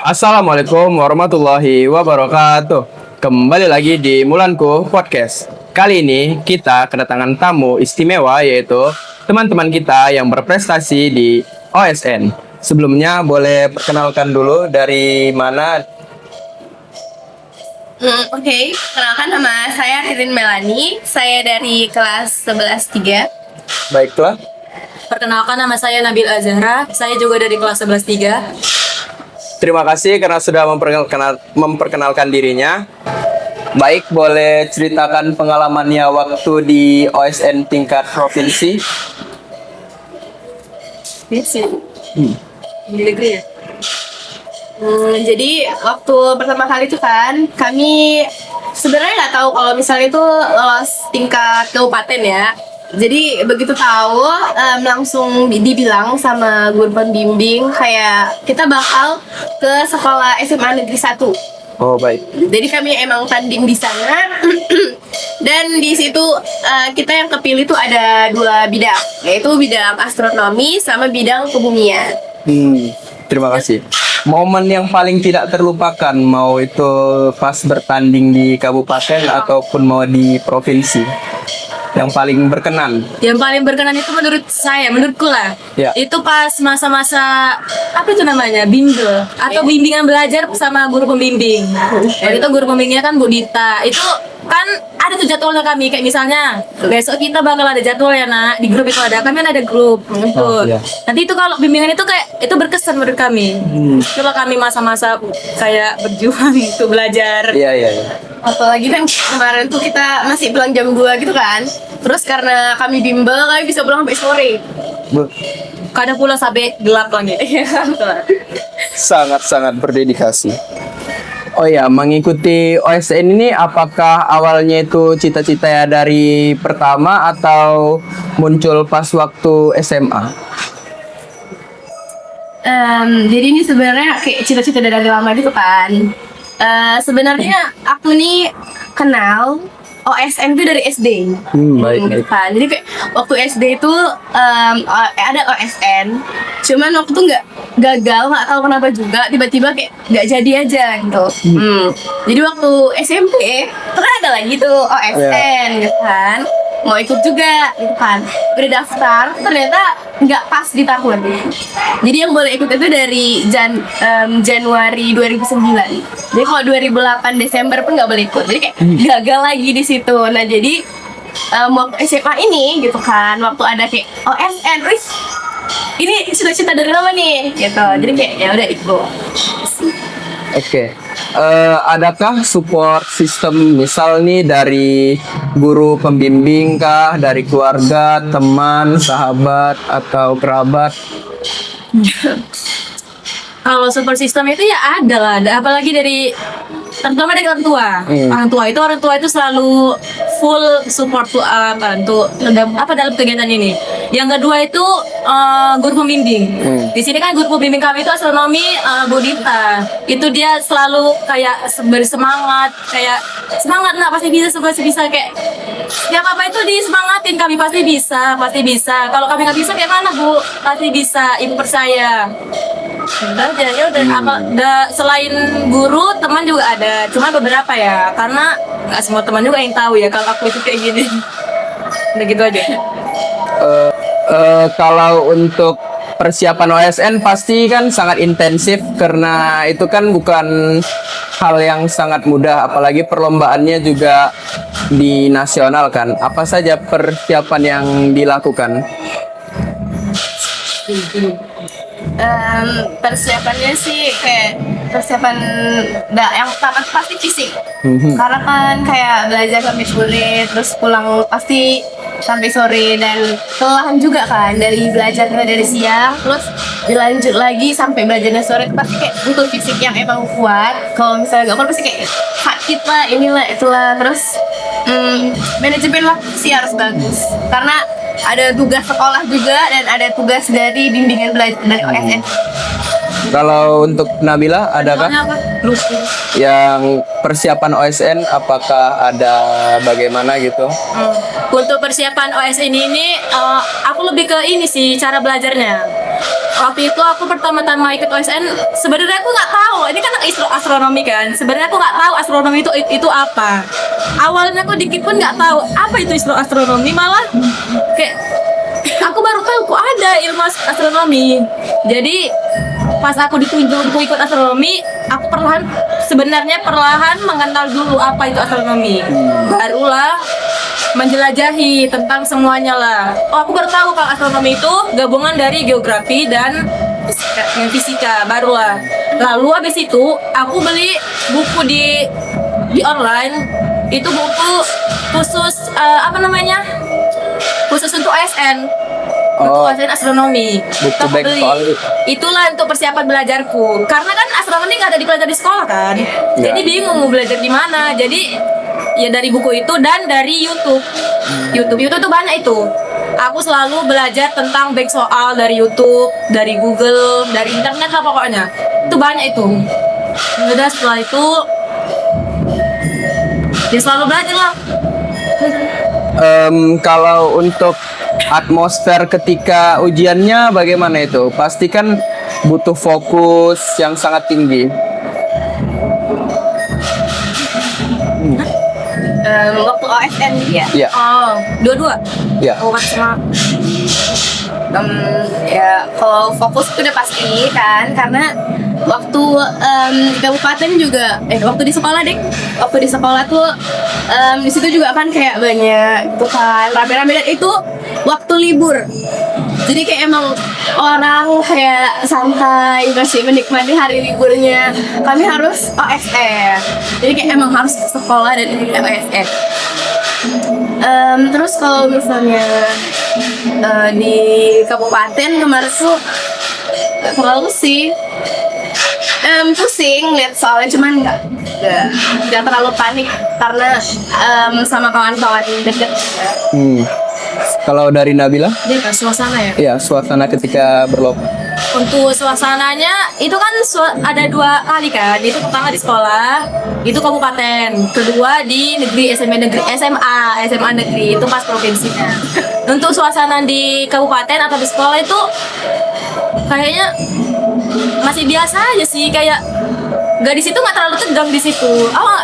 Assalamualaikum warahmatullahi wabarakatuh. Kembali lagi di Mulanku Podcast. Kali ini kita kedatangan tamu istimewa, yaitu teman-teman kita yang berprestasi di OSN. Sebelumnya boleh perkenalkan dulu dari mana? Oke, kenalkan nama saya Ririn Melani. Saya dari kelas 11-3. Baiklah. Perkenalkan, nama saya Nabil Azahra. Saya juga dari kelas 11-3. Terima kasih karena sudah memperkenalkan dirinya. Baik, boleh ceritakan pengalamannya waktu di OSN tingkat provinsi? Di negeri ya? Jadi waktu pertama kali itu kan kami sebenarnya nggak tahu kalau misalnya itu lolos tingkat kabupaten ya. Jadi begitu tahu langsung dibilang sama guru pembimbing kayak kita bakal ke sekolah SMA Negeri 1. Oh, baik. Jadi kami emang tanding di sana dan di situ kita yang kepilih tuh ada 2 bidang, yaitu bidang astronomi sama bidang kebumian. Terima kasih. Momen yang paling tidak terlupakan, mau itu pas bertanding di kabupaten ataupun mau di provinsi, yang paling berkenan? Yang paling berkenan itu menurutku lah. Ya. Itu pas masa-masa apa itu namanya, bimbel atau bimbingan belajar sama guru pembimbing. Itu guru pembimbingnya kan Bu Dita. Itu kan ada tuh jadwalnya kami, kayak misalnya besok kita bakal ada jadwal ya nak, di grup itu ada, kami kan ada grup gitu. Iya. Nanti itu kalau bimbingan itu kayak itu berkesan menurut kami. Kalau kami masa-masa kayak berjuang itu belajar. Iya. Apalagi kan kemarin tuh kita masih pulang jam 2 gitu kan. Terus karena kami bimbel, kami bisa pulang sampai sore. Kadang pula sampai gelap lagi. Sangat-sangat berdedikasi. Oh ya, mengikuti OSN ini apakah awalnya itu cita-cita ya dari pertama atau muncul pas waktu SMA? Jadi ini sebenarnya kayak cita-cita dari lama gitu kan. Sebenarnya aku nih kenal OSN itu dari SD. Baik. Gitu kan. Jadi kayak waktu SD itu ada OSN, cuman waktu itu nggak tahu kenapa juga tiba-tiba kayak nggak jadi aja gitu. Jadi waktu SMP terus ada lagi tuh OSN gitu kan, mau ikut juga gitu kan, udah daftar ternyata nggak pas di tahun. Jadi yang boleh ikut itu dari Januari 2009. Jadi kalau 2008 Desember pun nggak boleh ikut. Jadi kayak gagal lagi di situ. Nah jadi waktu SMA ini gitu kan, waktu ada kayak OSN, ini cita-cita dari lama nih gitu. Jadi kayak ya udah ikut. Oke. Adakah support sistem, misal nih dari guru pembimbing kah, dari keluarga, teman, sahabat atau kerabat? Kalau support system itu ya ada lah, apalagi dari terutama dari orang tua. Orang tua itu selalu full support tuh dalam kegiatan ini. Yang kedua itu guru pembimbing. Di sini kan guru pembimbing kami itu astronomi, Bu Dita. Itu dia selalu kayak bersemangat, kayak semangat nak, pasti bisa kayak ya apa itu disemangatin, kami pasti bisa. Kalau kami nggak bisa kayak mana Bu? Pasti bisa, ibu percaya. Selain guru, teman juga ada, cuma beberapa ya, karena nggak semua teman juga yang tahu ya kalau aku itu kayak gini. Udah gitu aja. Kalau untuk persiapan OSN pasti kan sangat intensif, karena itu kan bukan hal yang sangat mudah, apalagi perlombaannya juga di nasional kan. Apa saja persiapan yang dilakukan? Persiapannya sih kayak persiapan yang pertama pasti fisik. Karena kan kayak belajar sampai sore, terus pulang pasti sampai sore, dan kelelahan juga kan dari belajar dari siang terus dilanjut lagi sampai belajarnya sore. Pasti kayak butuh fisik yang emang kuat. Kalau misalnya nggak kuat pasti kayak sakit lah, inilah itulah. Terus manajemen waktu sih harus bagus, karena ada tugas sekolah juga dan ada tugas dari bimbingan belajar dari OSN. Kalau untuk Nabila, adakah Soalnya apa? Lupa. yang persiapan OSN? Apakah ada bagaimana gitu? Untuk persiapan OSN ini, aku lebih ke ini sih cara belajarnya. Waktu itu aku pertama-tama ikut OSN, sebenarnya aku nggak tahu. Ini kan astronomi kan. Sebenarnya aku nggak tahu astronomi itu apa. Awalnya aku dikit pun nggak tahu apa itu astronomi, malah kayak aku baru tahu kok ada ilmu astronomi. Jadi pas aku ditunjuk untuk ikut astronomi, aku sebenarnya perlahan mengenal dulu apa itu astronomi. Barulah menjelajahi tentang semuanya lah. Oh, aku baru tahu kalau astronomi itu gabungan dari geografi dan fisika. Barulah. Lalu habis itu aku beli buku di online. Itu buku khusus khusus untuk OSN. Untuk OSN astronomi. Buku Aku back beli. soal. Itulah untuk persiapan belajarku. Karena kan astronomi nggak ada dipelajari di sekolah kan. Jadi bingung mau belajar di mana. Jadi ya dari buku itu dan dari YouTube. YouTube tuh banyak itu. Aku selalu belajar tentang back soal dari YouTube, dari Google, dari internet lah pokoknya. Itu banyak itu. Udah setelah itu ya selalu belajar lah. Kalau untuk atmosfer ketika ujiannya bagaimana itu? Pasti kan butuh fokus yang sangat tinggi. Waktu OSN ya. Iya. Oh, dua-dua. Ya. Oh, sama. Ya kalau fokus itu udah pasti kan, karena waktu di kabupaten juga waktu di sekolah tuh di situ juga kan kayak banyak itu kan rame-rame, dan itu waktu libur, jadi kayak emang orang kayak santai masih menikmati hari liburnya. Kami harus OSN, jadi kayak emang harus ke sekolah dan ikut OSN. Terus kalau misalnya di kabupaten kemarin tuh nggak terlalu sih pusing lihat soalnya, cuman nggak terlalu panik karena sama kawan-kawan deket. Kalau dari Nabila? Dia kan suasana ya. Iya, suasana ketika berlomba. Untuk suasananya itu kan ada 2 kali kan. Itu pertama di sekolah, itu kabupaten. Kedua di SMA negeri itu pas provinsinya. Untuk suasana di kabupaten atau di sekolah itu kayaknya masih biasa aja sih, kayak nggak di situ, nggak terlalu tegang di situ.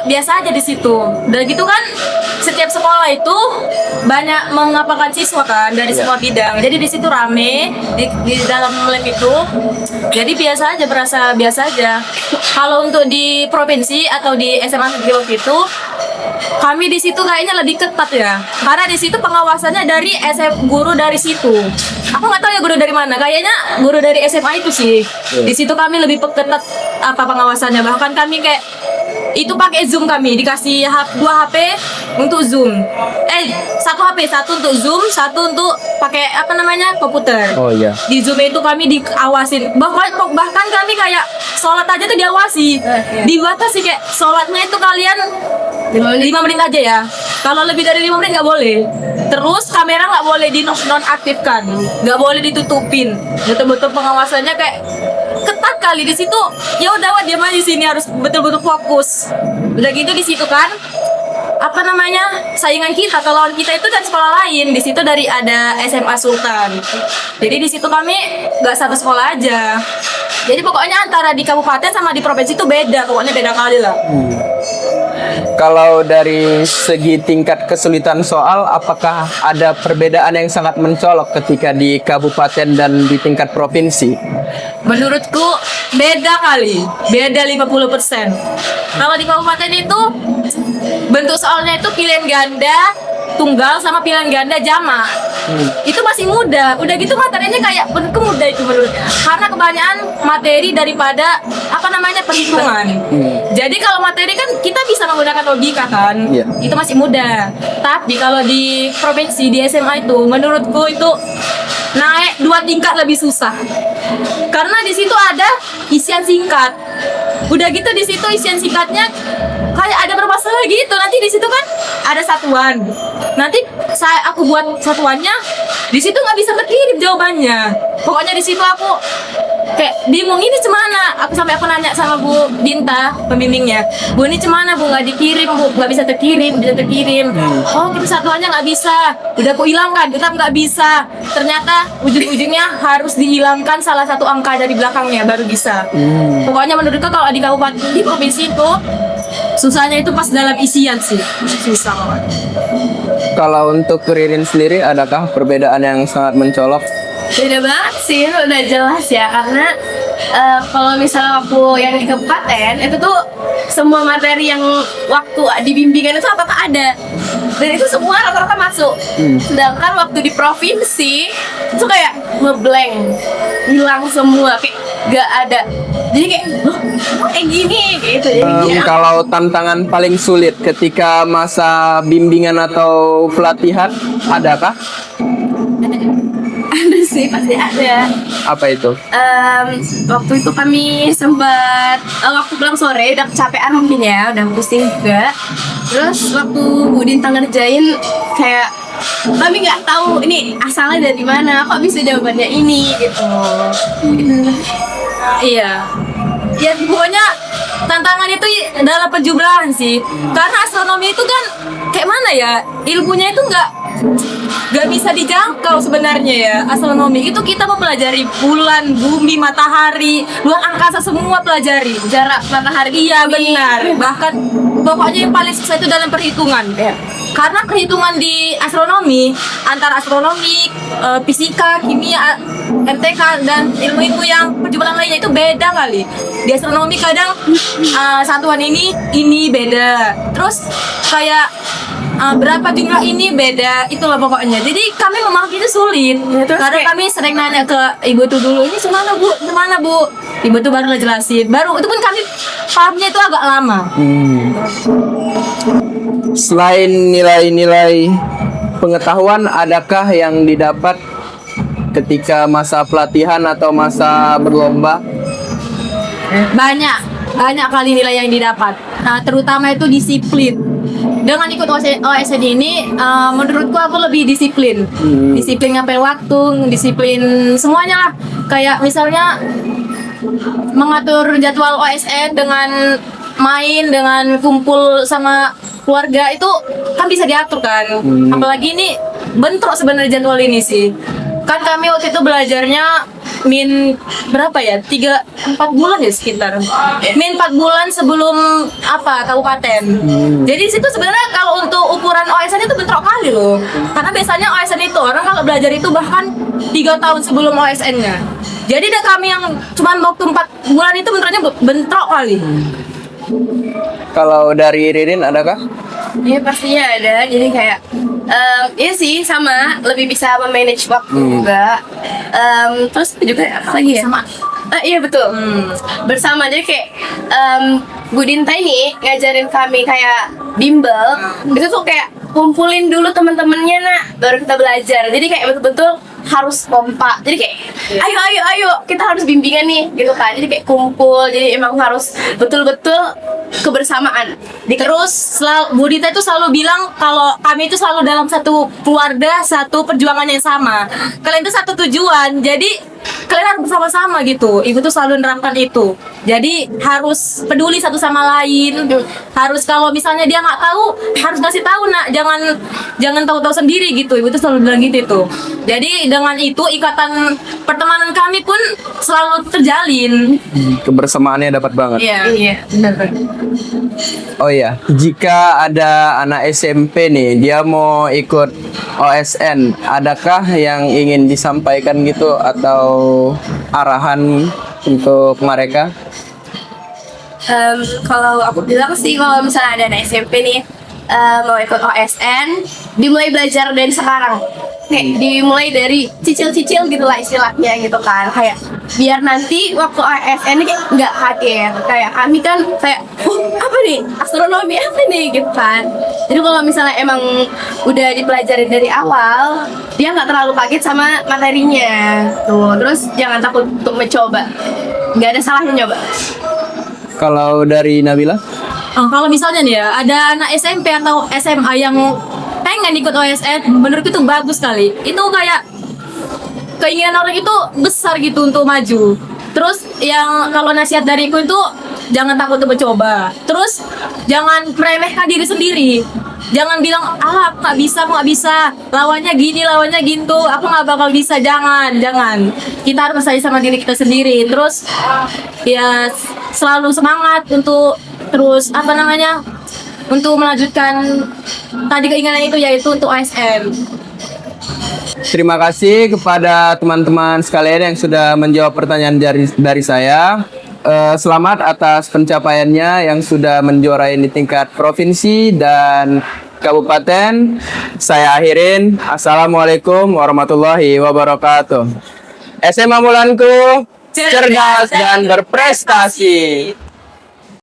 Biasa aja di situ. Dan gitu kan setiap sekolah itu banyak mengapakan siswa kan dari semua bidang. Jadi di situ rame di dalam lab itu. Jadi biasa aja, berasa biasa aja. Kalau untuk di provinsi atau di SMA negeri waktu itu, kami di situ kayaknya lebih ketat ya. Karena di situ pengawasannya dari guru dari situ. Aku nggak tahu ya guru dari mana. Kayaknya guru dari SMA itu sih. Di situ kami lebih ketat pengawasannya. Bahkan kami kayak itu pakai Zoom, kami dikasih 2 HP untuk Zoom. 1 HP, 1 untuk Zoom, 1 untuk pakai komputer. Oh iya. Di Zoom itu kami diawasin. Bahkan kami kayak sholat aja tuh diawasi. Dibatasi kayak sholatnya itu kalian 5 menit aja ya. Kalau lebih dari 5 menit nggak boleh. Terus kamera nggak boleh di nonaktifkan, nggak boleh ditutupin. Betul-betul pengawasannya kayak ketat kali di situ. Ya udah, diam aja sini, harus betul-betul fokus. Udah gitu di situ kan saingan kita, lawan kita itu dari sekolah lain. Di situ ada SMA Sultan. Jadi di situ kami nggak satu sekolah aja. Jadi pokoknya antara di kabupaten sama di provinsi itu beda, pokoknya beda kali lah. Kalau dari segi tingkat kesulitan soal, apakah ada perbedaan yang sangat mencolok ketika di kabupaten dan di tingkat provinsi? Menurutku beda kali, beda 50%. Kalau di kabupaten itu bentuk soalnya itu pilihan ganda tunggal sama pilihan ganda jamak. Itu masih mudah. Udah gitu materinya kayak menurutku mudah itu menurutnya. Karena kebanyakan materi daripada perhitungan. Jadi kalau materi kan kita bisa menggunakan logika kan. Itu masih mudah. Tapi kalau di provinsi, di SMA itu menurutku itu naik 2 tingkat lebih susah. Karena di situ ada isian singkat. Udah gitu di situ isian singkatnya kayak ada permasalahan gitu. Nanti di situ kan ada satuan. Nanti aku buat satuannya, di situ nggak bisa berkirim jawabannya. Pokoknya di situ aku kayak bingung ini cemana. Sampai aku nanya sama Bu Binta, pembimbingnya, Bu ini cemana Bu, nggak dikirim Bu, nggak bisa terkirim. Oh itu satuannya nggak bisa, udah aku hilangkan, tetap nggak bisa. Ternyata ujung-ujungnya harus dihilangkan salah satu angka dari belakangnya baru bisa. Pokoknya menurutku kalau di kabupaten di provinsi itu susahnya itu pas dalam isian sih, susah banget. Kalau untuk Ririn sendiri, adakah perbedaan yang sangat mencolok? Beda banget sih, udah jelas ya. Karena kalau misalnya waktu yang di kabupaten itu tuh semua materi yang waktu di bimbingan itu apa-apa ada, dan itu semua rata-rata masuk. Sedangkan waktu di provinsi itu kayak ngeblank, hilang semua, kayak gak ada. Jadi kayak loh, kok kayak gini gitu. Jadi Kalau tantangan paling sulit ketika masa bimbingan atau pelatihan, adakah? ada sih, pasti ada. Apa itu? Waktu itu kami sempat waktu pulang sore udah kecapean mungkin ya, udah pusing juga. Terus waktu Bu Dinta ngerjain kayak kami nggak tahu ini asalnya dari mana, kok bisa jawabannya ini gitu. Iya. Ya pokoknya tantangan itu dalam penjumlahan sih. Karena astronomi itu kan kayak mana ya? Ilmunya itu nggak bisa dijangkau sebenarnya ya. Astronomi itu kita mempelajari bulan, bumi, matahari, luar angkasa semua pelajari. Jarak matahari, Iya benar. Bahkan pokoknya yang paling susah itu dalam perhitungan. Karena perhitungan di astronomi antara astronomi, fisika, kimia, MTK dan ilmu-ilmu yang penjumlahan lainnya itu beda kali. Di astronomi kadang satuan ini beda. Terus kayak berapa jumlah ini beda, itulah pokoknya. Jadi kami memahami itu sulit. terus Karena kayak- kami sering nanya ke ibu tuh dulu, ini gimana bu? Ibu tuh baru ngejelasin. Baru itu pun kami pahamnya itu agak lama. Selain nilai-nilai pengetahuan, adakah yang didapat ketika masa pelatihan atau masa berlomba? Banyak kali nilai yang didapat. Nah, terutama itu disiplin. Dengan ikut OSN ini, menurutku aku lebih disiplin. Disiplin ngapain waktu, disiplin semuanya lah. Kayak misalnya mengatur jadwal OSN dengan main, dengan kumpul sama keluarga itu kan bisa diatur kan. Apalagi ini bentrok sebenarnya jadwal ini sih. Kan kami waktu itu belajarnya berapa ya? 3-4 bulan ya sekitar. 4 bulan sebelum kabupaten. Jadi situ sebenarnya kalau untuk ukuran OSN itu bentrok kali loh. Karena biasanya OSN itu orang kalau belajar itu bahkan 3 tahun sebelum OSN-nya. Jadi ada kami yang cuma waktu 4 bulan itu bentrok kali. Kalau dari Ririn, adakah? Iya pastinya ada. Jadi kayak iya sih sama, lebih bisa memanage waktu juga. Terus juga apa lagi ya? Sama. Iya betul. Bersama, jadi kayak Bu Dinta ini ngajarin kami kayak bimbel. Itu tuh kayak kumpulin dulu teman-temannya baru kita belajar. Jadi kayak betul-betul harus kompak. Jadi kayak ayo kita harus bimbingan nih gitu kan. Jadi kayak kumpul. Jadi emang harus betul-betul kebersamaan. Terus Bu Dita itu selalu bilang kalau kami itu selalu dalam satu keluarga, satu perjuangan yang sama. Kalian itu satu tujuan, jadi kalian harus bersama-sama gitu. Ibu tuh selalu menerapkan itu. Jadi harus peduli satu sama lain. Harus kalau misalnya dia nggak tahu, harus ngasih tahu nak. Jangan tahu-tahu sendiri gitu. Ibu tuh selalu bilang gitu itu. Jadi dengan itu ikatan pertemanan kami pun selalu terjalin. Kebersamaannya dapat banget. Iya, benar. Oh iya, jika ada anak SMP nih, dia mau ikut OSN, adakah yang ingin disampaikan gitu atau arahan untuk mereka? Kalau aku bilang sih, kalau misalnya ada anak SMP nih mau ikut OSN, dimulai belajar dari sekarang. Kayak dimulai dari cicil-cicil gitu lah istilahnya gitu kan. Kayak biar nanti waktu OSN ini kayak nggak kaget. Kayak kami kan kayak, apa nih? Astronomi apa nih? Gitu kan. Jadi kalau misalnya emang udah dipelajarin dari awal, dia nggak terlalu kaget sama materinya. Tuh, terus jangan takut untuk mencoba. Nggak ada salahnya nyoba. Kalau dari Nabila? Kalau misalnya nih ya, ada anak SMP atau SMA yang pengen ikut OSN, menurutku itu bagus sekali. Itu kayak keinginan orang itu besar gitu untuk maju. Terus yang kalau nasihat dariku itu jangan takut untuk mencoba. Terus jangan meremehkan diri sendiri. Jangan bilang, alah aku nggak bisa, lawannya gini, lawannya gitu, aku nggak bakal bisa. Jangan. Kita harus percaya sama diri kita sendiri. Terus ya selalu semangat untuk terus untuk melanjutkan tadi keinginan itu, yaitu untuk ASN. Terima kasih kepada teman-teman sekalian yang sudah menjawab pertanyaan dari saya. Selamat atas pencapaiannya yang sudah menjuarai di tingkat provinsi dan kabupaten. Saya akhirin. Assalamualaikum warahmatullahi wabarakatuh. SMA Mulanku, cerdas dan berprestasi.